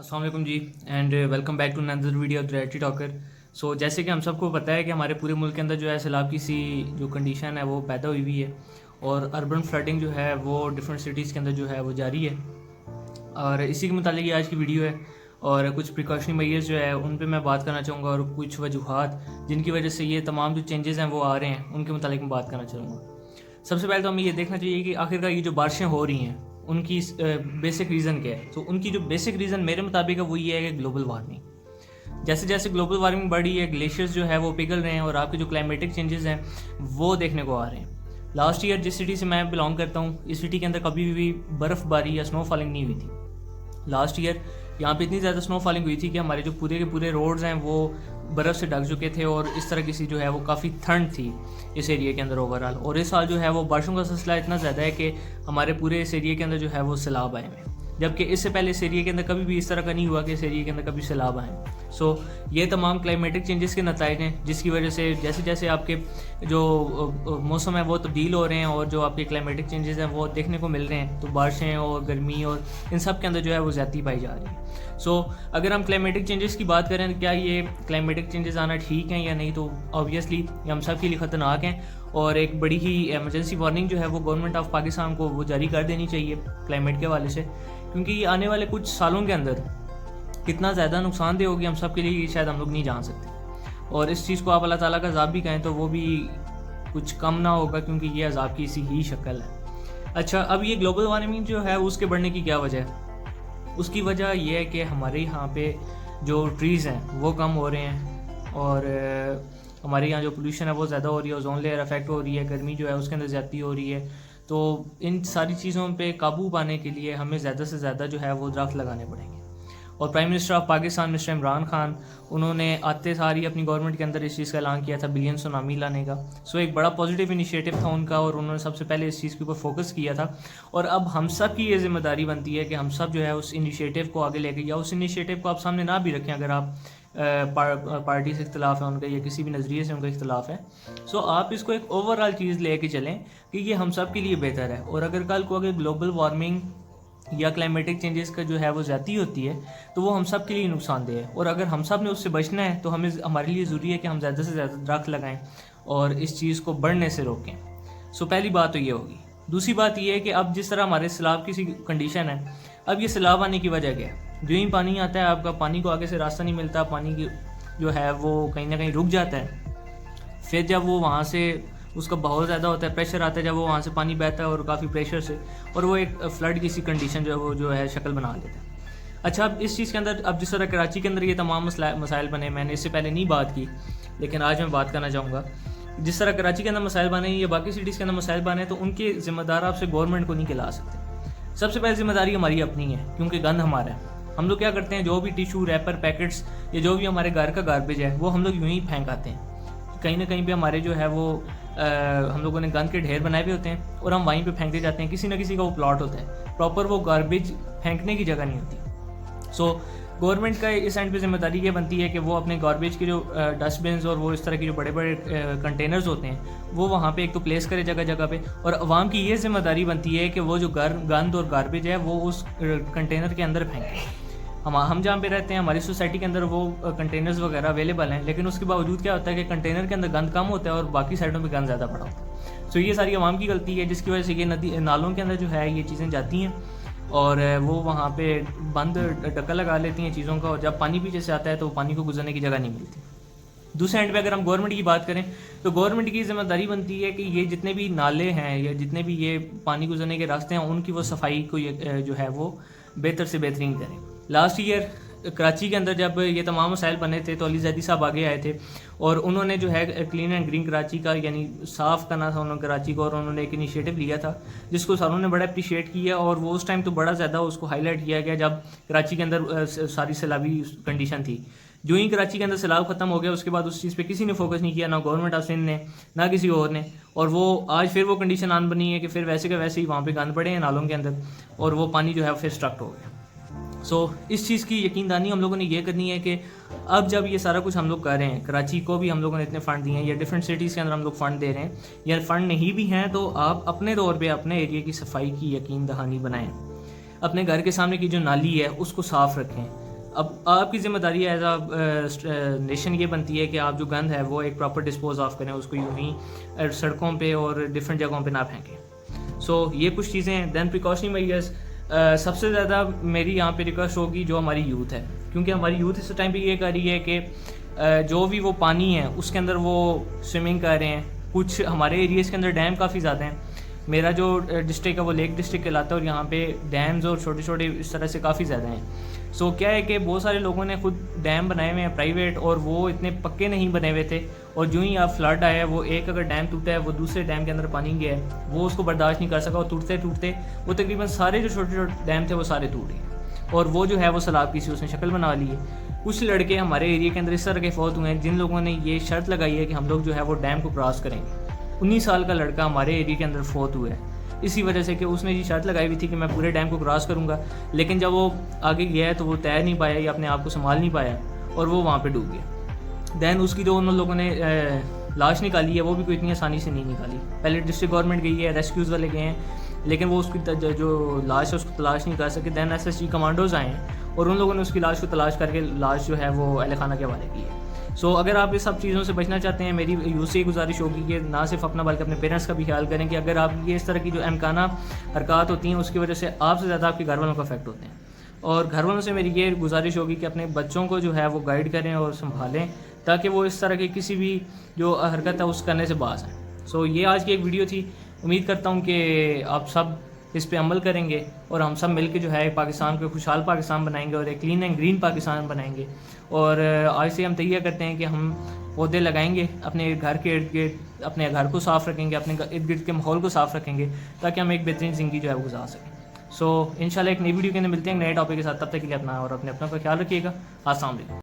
अस्सलाम वालेकुम जी and welcome back to another video of reality talker. So जैसे कि हम सबको पता है कि हमारे पूरे मुल्क के अंदर जो है सैलाब की सी जो कंडीशन है वो पैदा हुई हुई है और अर्बन फ्लडिंग जो है वो डिफरेंट सिटीज़ के अंदर जो है वो जारी है। और इसी के मुतालिक ये आज की वीडियो है और कुछ प्रिकॉशनरी मेजर्स जो है उन पे मैं बात करना चाहूँगा और कुछ वजूहात जिनकी वजह से ये तमाम जो चेंजेस हैं वो आ रहे हैं उनके मुतालिक मैं बात करना चाहूँगा। सबसे पहले तो हमें ये देखना चाहिए कि आखिरकार ये जो बारिशें हो रही हैं उनकी बेसिक रीज़न क्या है। तो उनकी जो बेसिक रीज़न मेरे मुताबिक है वो ये है कि ग्लोबल वार्मिंग। जैसे जैसे ग्लोबल वार्मिंग बढ़ी है, ग्लेशियर्स जो है वो पिघल रहे हैं और आपके जो क्लाइमेटिक चेंजेस हैं वो देखने को आ रहे हैं। लास्ट ईयर जिस सिटी से मैं बिलोंग करता हूँ, इस सिटी के अंदर कभी भी बर्फ़बारी या स्नो फॉलिंग नहीं हुई थी। लास्ट ईयर यहाँ पे इतनी ज़्यादा स्नो फॉलिंग हुई थी कि हमारे जो पूरे के पूरे रोड्स हैं वो बर्फ़ से ढक चुके थे और इस तरह की सी जो है वो काफ़ी ठंड थी इस एरिया के अंदर ओवरऑल। और इस साल जो है वो बारिशों का सिलसिला इतना ज़्यादा है कि हमारे पूरे इस एरिया के अंदर जो है वो सैलाब आए हैं, जबकि इससे पहले इस एरिया के अंदर कभी भी इस तरह का नहीं हुआ कि इस एरिया के अंदर कभी सैलाब आए। सो ये तमाम क्लाइमेटिक चेंजेस के नतीजे हैं जिसकी वजह से जैसे जैसे आपके जो मौसम है वो तब्दील हो रहे हैं और जो आपके क्लाइमेटिक चेंजेस हैं वो देखने को मिल रहे हैं, तो बारिशें और गर्मी और इन सब के अंदर जो है वो ज़्यादती पाई जा रही है। सो अगर हम क्लाइमेटिक चेंजेस की बात करें तो क्या ये क्लाइमेटिक चेंजेस आना ठीक हैं या नहीं, तो ऑब्वियसली ये हम सब के लिए ख़तरनाक हैं और एक बड़ी ही एमरजेंसी वार्निंग जो है वो गवर्नमेंट ऑफ पाकिस्तान को वो जारी कर देनी चाहिए क्लाइमेट के हवाले से, क्योंकि ये आने वाले कुछ सालों के अंदर कितना ज़्यादा नुकसानदेह होगी हम सब के लिए शायद हम लोग नहीं जान सकते। और इस चीज़ को आप अल्लाह ताला का अज़ाब भी कहें तो वो भी कुछ कम ना होगा, क्योंकि ये अज़ाब की इसी ही शक्ल है। अच्छा, अब ये ग्लोबल वार्मिंग जो है उसके बढ़ने की क्या वजह है? उसकी वजह यह है कि हमारे यहाँ पे जो ट्रीज़ हैं वो कम हो रहे हैं और हमारे यहाँ जो पोल्यूशन है वो ज़्यादा हो रही है, ओजोन लेयर अफेक्ट हो रही है, गर्मी जो है उसके अंदर ज़्यादती हो रही है। तो इन सारी चीज़ों पे काबू पाने के लिए हमें ज़्यादा से ज़्यादा जो है वो दरख्त लगाने पड़ेंगे। और prime minister of Pakistan mister Imran Khan, उन्होंने आते सारी अपनी गवर्नमेंट के अंदर इस चीज़ का ऐलान किया था बिलियन सुनामी लाने का। सो एक बड़ा पॉजिटिव इनिशिएटिव था उनका और उन्होंने सबसे पहले इस चीज़ के ऊपर फोकस किया था। और अब हम सब की ये जिम्मेदारी बनती है कि हम सब जो है उस इनिशिएटिव को आगे लेके, या उस इनिशिएटिव को आप सामने ना भी रखें अगर आप पार्टी से इख्तलाफ है उनका या किसी भी नज़रिए से उनका इख्तलाफ है, सो आप इसको एक ओवरऑल चीज़ लेके चलें कि ये हम सब के लिए बेहतर है। और अगर कल को अगर ग्लोबल वार्मिंग या क्लाइमेटिक चेंजेस का जो है वो ज़्यादती होती है तो वो हम सब के लिए नुकसानदेह है, और अगर हम सब ने उससे बचना है तो हमें हमारे लिए ज़रूरी है कि हम ज़्यादा से ज़्यादा दरख्त लगाएं और इस चीज़ को बढ़ने से रोकें। सो पहली बात तो ये होगी। दूसरी बात ये है कि अब जिस तरह हमारे सैलाब की सी कंडीशन है, अब ये सैलाब आने की वजह क्या है? जो ही पानी आता है आपका पानी को आगे से रास्ता नहीं मिलता, पानी की जो है वो कहीं ना कहीं रुक जाता है। फिर जब वो वहाँ से उसका बहुत ज़्यादा होता है, प्रेशर आता है, जब वो वहाँ से पानी बहता है और काफ़ी प्रेशर से, और वो एक फ्लड की सी कंडीशन जो है वो जो है शक्ल बना लेता है। अच्छा, अब इस चीज़ के अंदर अब जिस तरह कराची के अंदर ये तमाम मसाइल बने, मैंने इससे पहले नहीं बात की लेकिन आज मैं बात करना चाहूँगा। जिस तरह कराची के अंदर मसाइल बने या बाकी सिटीज़ के अंदर मसाइल बने, तो उनके ज़िम्मेदार आपसे गवर्नमेंट को नहीं खिला सकते। सबसे पहले जिम्मेदारी हमारी अपनी है, क्योंकि गंद हमारा है। हम लोग क्या करते हैं, जो भी टिशू, रैपर, पैकेट्स या जो भी हमारे घर का गार्बेज है वो हम लोग यूँ ही फेंक आते हैं। कहीं ना कहीं पे हमारे जो है वो हम लोगों ने गंद के ढेर बनाए हुए होते हैं और हम वहीं पे फेंकते जाते हैं। किसी ना किसी का वो प्लॉट होता है, प्रॉपर वो गार्बेज फेंकने की जगह नहीं होती। सो गवर्नमेंट का इस एंड पे जिम्मेदारी ये बनती है कि वो अपने गार्बेज के जो डस्टबिन्स और वो इस तरह के जो बड़े बड़े कंटेनर्स होते हैं वो वहाँ पे एक तो प्लेस करे जगह जगह पे, और आवाम की ये जिम्मेदारी बनती है कि वो जो गंद और गार्बेज है वो उस कंटेनर के अंदर फेंकें। हम जहाँ पे रहते हैं हमारी सोसाइटी के अंदर वो कंटेनर्स वगैरह अवेलेबल हैं, लेकिन उसके बावजूद क्या होता है कि कंटेनर के अंदर गंद कम होता है और बाकी साइडों पे गंद ज़्यादा पड़ा होता है। सो ये सारी आवाम की गलती है, जिसकी वजह से ये नदी नालों के अंदर जो है ये चीज़ें जाती हैं और वो वहाँ पे बंद ढक्का लगा लेती हैं चीज़ों का, और जब पानी पीछे से आता है तो पानी को गुजरने की जगह नहीं मिलती। दूसरे एंड पे अगर हम गवर्नमेंट की बात करें तो गवर्नमेंट की जिम्मेदारी बनती है कि ये जितने भी नाले हैं या जितने भी ये पानी गुजरने के रास्ते हैं उनकी वो सफाई को जो है वो बेहतर से बेहतरीन करें। लास्ट ईयर कराची के अंदर जब ये तमाम मसाइल बने थे तो अली जैदी साहब आगे आए थे और उन्होंने जो है क्लीन एंड ग्रीन कराची का यानी साफ़ करना था उन्होंने कराची को, और उन्होंने एक इनिशिएटिव लिया था जिसको सारों ने बड़ा अप्रिशिएट किया। और वो उस टाइम तो बड़ा ज़्यादा उसको हाईलाइट किया गया जब कराची के अंदर सारी सैलाबी कंडीशन थी। जो ही कराची के अंदर सैलाब ख़त्म हो गया उसके बाद उस चीज़ पे किसी ने फोकस नहीं किया, ना गवर्नमेंट ऑफ सिंध ने ना किसी और ने, और वो आज फिर वो कंडीशन आन बनी है कि फिर वैसे के वैसे ही वहाँ पे गंद पड़े हैं नालों के अंदर और वो पानी जो है फिर स्ट्रक्ट हो गया। सो इस चीज़ की यकीनदानी हम लोगों ने ये करनी है कि अब जब ये सारा कुछ हम लोग कर रहे हैं, कराची को भी हम लोगों ने इतने फ़ंड दिए हैं या डिफरेंट सिटीज़ के अंदर हम लोग फ़ंड दे रहे हैं, या फ़ंड नहीं भी हैं तो आप अपने तौर पे अपने एरिया की सफाई की यकीन दहानी बनाएं। अपने घर के सामने की जो नाली है उसको साफ़ रखें, اب آپ کی ذمہ داری ایز اے نیشن یہ بنتی ہے کہ آپ جو گند ہے وہ ایک پراپر ڈسپوز آف کریں, اس کو یوں ہی سڑکوں پہ اور ڈفرینٹ جگہوں پہ نہ پھینکیں. سو یہ کچھ چیزیں ہیں. دین پریکاشنری میجرز, سب سے زیادہ میری یہاں پہ ریکویسٹ ہوگی جو ہماری یوتھ ہے, کیونکہ ہماری یوتھ اس ٹائم پہ یہ کر رہی ہے کہ جو بھی وہ پانی ہے اس کے اندر وہ سوئمنگ کر رہے ہیں. کچھ ہمارے ایریاز کے اندر ڈیم کافی زیادہ ہیں. میرا جو ڈسٹرکٹ ہے وہ لیک ڈسٹرکٹ کہلاتا ہے اور یہاں پہ ڈیمز اور چھوٹے چھوٹے اس طرح سے کافی زیادہ ہیں. سو کیا ہے کہ بہت سارے لوگوں نے خود ڈیم بنائے ہوئے ہیں پرائیویٹ, اور وہ اتنے پکے نہیں بنے ہوئے تھے, اور جو ہی آپ فلڈ آیا ہے وہ ایک اگر ڈیم ٹوٹا ہے وہ دوسرے ڈیم کے اندر پانی گیا ہے, وہ اس کو برداشت نہیں کر سکا, اور ٹوٹتے ٹوٹتے وہ تقریباً سارے جو چھوٹے چھوٹے ڈیم تھے وہ سارے ٹوٹ گئے, اور وہ جو ہے وہ سیلاب کی سی اس نے شکل بنا لی ہے. کچھ لڑکے ہمارے ایریا کے اندر اس طرح کے فوت ہوئے ہیں جن لوگوں نے یہ شرط لگائی ہے کہ ہم لوگ جو ہے وہ ڈیم کو کراس کریں گے. 19 سال کا لڑکا ہمارے ایریا کے اندر فوت ہوا ہے اسی وجہ سے کہ اس نے یہ شرط لگائی ہوئی تھی کہ میں پورے ڈیم کو کراس کروں گا, لیکن جب وہ آگے گیا ہے تو وہ تیر نہیں پایا یا اپنے آپ کو سنبھال نہیں پایا اور وہ وہاں پہ ڈوب گیا. دین اس کی جو ان لوگوں نے لاش نکالی ہے وہ بھی کوئی اتنی آسانی سے نہیں نکالی. پہلے ڈسٹرکٹ گورنمنٹ گئی ہے, ریسکیوز والے گئے ہیں, لیکن وہ اس کی جو لاش ہے اس کو تلاش نہیں کر سکے. دین SSG کمانڈوز آئے ہیں اور ان لوگوں نے اس کی لاش کو تلاش کر کے لاش جو ہے وہ اہل خانہ کے حوالے کی ہے. سو اگر آپ اس سب چیزوں سے بچنا چاہتے ہیں, میری یوز سے گزارش ہوگی کہ نہ صرف اپنا بلکہ اپنے پیرنٹس کا بھی خیال کریں کہ اگر آپ یہ اس طرح کی جو امکانہ حرکات ہوتی ہیں اس کی وجہ سے آپ سے زیادہ آپ کے گھر والوں کو افیکٹ ہوتے ہیں. اور گھر والوں سے میری یہ گزارش ہوگی کہ اپنے بچوں کو جو ہے وہ گائیڈ کریں اور سنبھالیں تاکہ وہ اس طرح کی کسی بھی جو حرکت ہے اس کرنے سے باز ہیں. سو یہ آج کی ایک ویڈیو تھی. امید کرتا ہوں کہ آپ سب اس پہ عمل کریں گے اور ہم سب مل کے جو ہے پاکستان کو خوشحال پاکستان بنائیں گے اور ایک کلین اینڈ گرین پاکستان بنائیں گے. اور آج سے ہم تیار کرتے ہیں کہ ہم پودے لگائیں گے اپنے گھر کے ارد گرد, اپنے گھر کو صاف رکھیں گے, اپنے ارد گرد کے ماحول کو صاف رکھیں گے تاکہ ہم ایک بہترین زندگی جو ہے وہ گزار سکیں. سو انشاءاللہ ایک نئی ویڈیو کے اندر ملتے ہیں نئے ٹاپک کے ساتھ. تب تک کے لیے اپنا اور اپنے اپنوں کا خیال رکھیے گا. السلام علیکم.